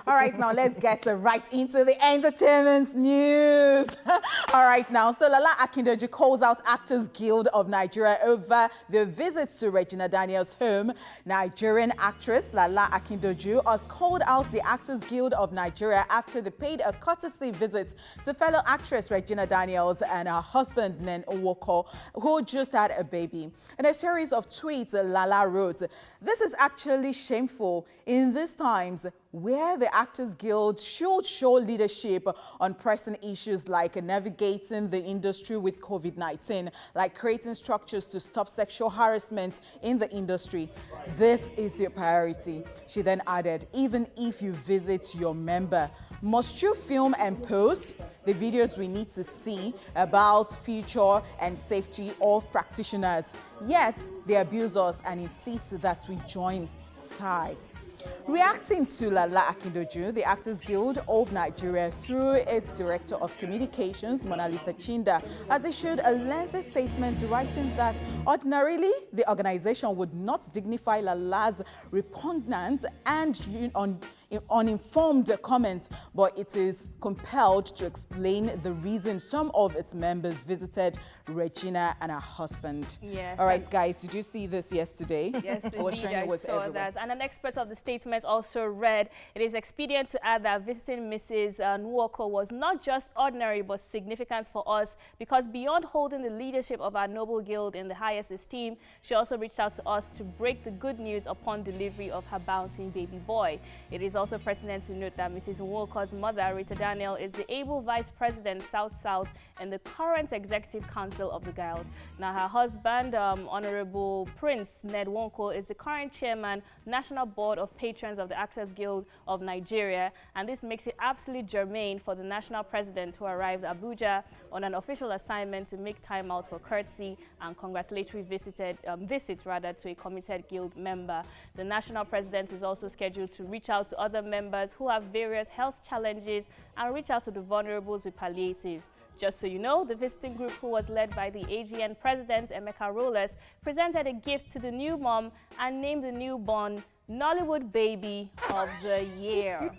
All right, now let's get right into the entertainment news. All right, now, so Lala Akindoju calls out Actors Guild of Nigeria over the visits to Regina Daniels' home. Nigerian actress Lala Akindoju has called out the Actors Guild of Nigeria after they paid a courtesy visit to fellow actress Regina Daniels and her husband Ned Nwoko, who just had a baby. In a series of tweets, Lala wrote, "This is actually shameful in these times where the Actors Guild should show leadership on pressing issues like navigating the industry with COVID-19, like creating structures to stop sexual harassment in the industry. This is their priority." She then added, "Even if you visit your member, must you film and post the videos we need to see about future and safety of practitioners? Yet they abuse us and insist that we join Sigh." Reacting to Lala Akindoju, the Actors Guild of Nigeria, through its Director of Communications, Monalisa Chinda, has issued a lengthy statement writing that ordinarily the organization would not dignify Lala's repugnant and uninformed comment, but it is compelled to explain the reason some of its members visited Regina and her husband. Yes. All right, guys, did you see this yesterday? Yes, I was sharing it with saw everyone. that. And an expert of the statement also read, "It is expedient to add that visiting Mrs. Nwoko was not just ordinary but significant for us because beyond holding the leadership of our noble guild in the highest esteem, she also reached out to us to break the good news upon delivery of her bouncing baby boy. It is also pertinent to note that Mrs. Nwoko's mother, Regina Daniels, is the able vice president South-South and the current executive council of the guild. Now, her husband, Honorable Prince Ned Nwoko, is the current chairman, National Board of Patrons of the Actors Guild of Nigeria, and this makes it absolutely germane for the national president who arrived at Abuja on an official assignment to make time out for courtesy and congratulatory visits to a committed guild member. The national president is also scheduled to reach out to other members who have various health challenges and reach out to the vulnerables with palliative. Just so you know, the visiting group, who was led by the AGN president, Emeka Rolles, presented a gift to the new mom and named the newborn Nollywood Baby of the Year.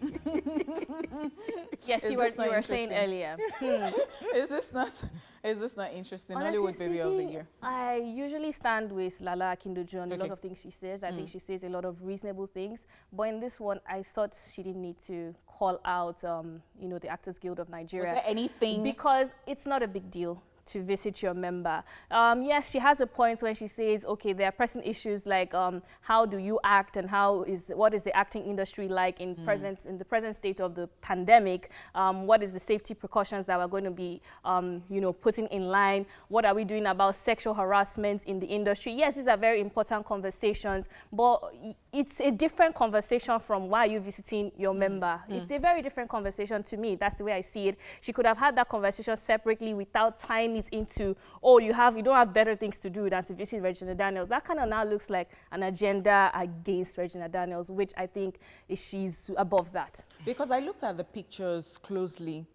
Yes, you were saying earlier. Is this not interesting? Honestly Nollywood Baby of the Year. I usually stand with Lala Akindoju on a lot of things she says. I think she says a lot of reasonable things. But in this one, I thought she didn't need to call out, the Actors Guild of Nigeria. Was there anything? Because it's not a big deal to visit your member. Yes, she has a point when she says, okay, there are pressing issues like how do you act and what is the acting industry like in the present state of the pandemic? What is the safety precautions that we're going to be putting in line? What are we doing about sexual harassment in the industry? Yes, these are very important conversations, but it's a different conversation from why are you visiting your member. It's a very different conversation to me. That's the way I see it. She could have had that conversation separately without tying it into, oh, you don't have better things to do than to visit Regina Daniels. That kind of now looks like an agenda against Regina Daniels, which I think she's above that. Because I looked at the pictures closely,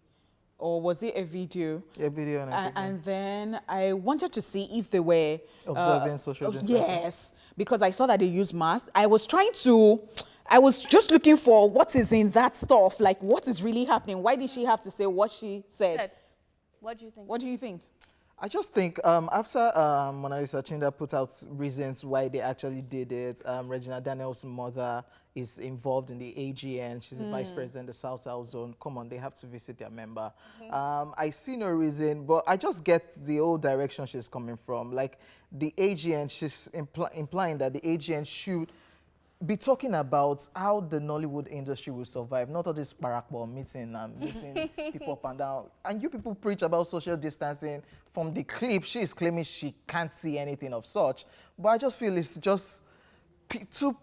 or was it a video? A video and then I wanted to see if they were observing social distancing. Yes, because I saw that they use masks. I was just looking for what is in that stuff, like what is really happening. Why did she have to say what she said? What do you think? What do you think? I just think after Monalisa Chinda put out reasons why they actually did it, Regina Daniels' mother is involved in the AGN. She's the vice president of the South-South zone. Come on, they have to visit their member. I see no reason, but I just get the old direction she's coming from. Like the AGN, she's implying that the AGN should be talking about how the Nollywood industry will survive, not all this barakball meeting and meeting people up and down. And you people preach about social distancing. From the clip, she is claiming she can't see anything of such. But I just feel it's just two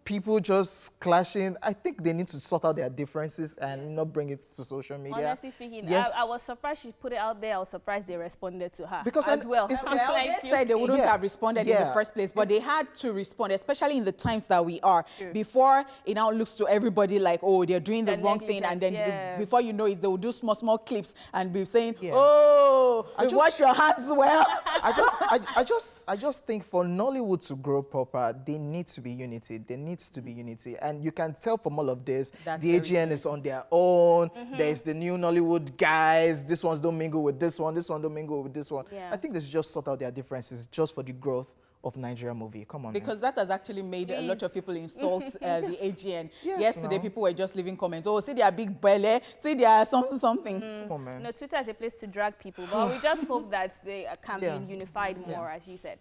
people just clashing. I think they need to sort out their differences and not bring it to social media. Honestly speaking, yes. I was surprised she put it out there. I was surprised they responded to her because as well. They said they wouldn't have responded in the first place, but they had to respond, especially in the times that we are. Before it now looks to everybody like, oh, they're doing the wrong thing, and then before you know it, they will do small clips and be saying, oh, wash your hands well. I just think for Nollywood to grow proper, they need needs to be unity. There needs to be unity. And you can tell from all of this, That's the AGN is on their own. There's the new Nollywood guys. This ones don't mingle with this one. This one don't mingle with this one. Yeah. I think they should just sort out their differences just for the growth of Nigerian movie. Come on, Because that has actually made a lot of people insult the AGN. Yes, Yesterday, no. people were just leaving comments. Oh, see their big belly. See their something. Come on, man. No, Twitter is a place to drag people, but we just hope that they can be unified more, as you said.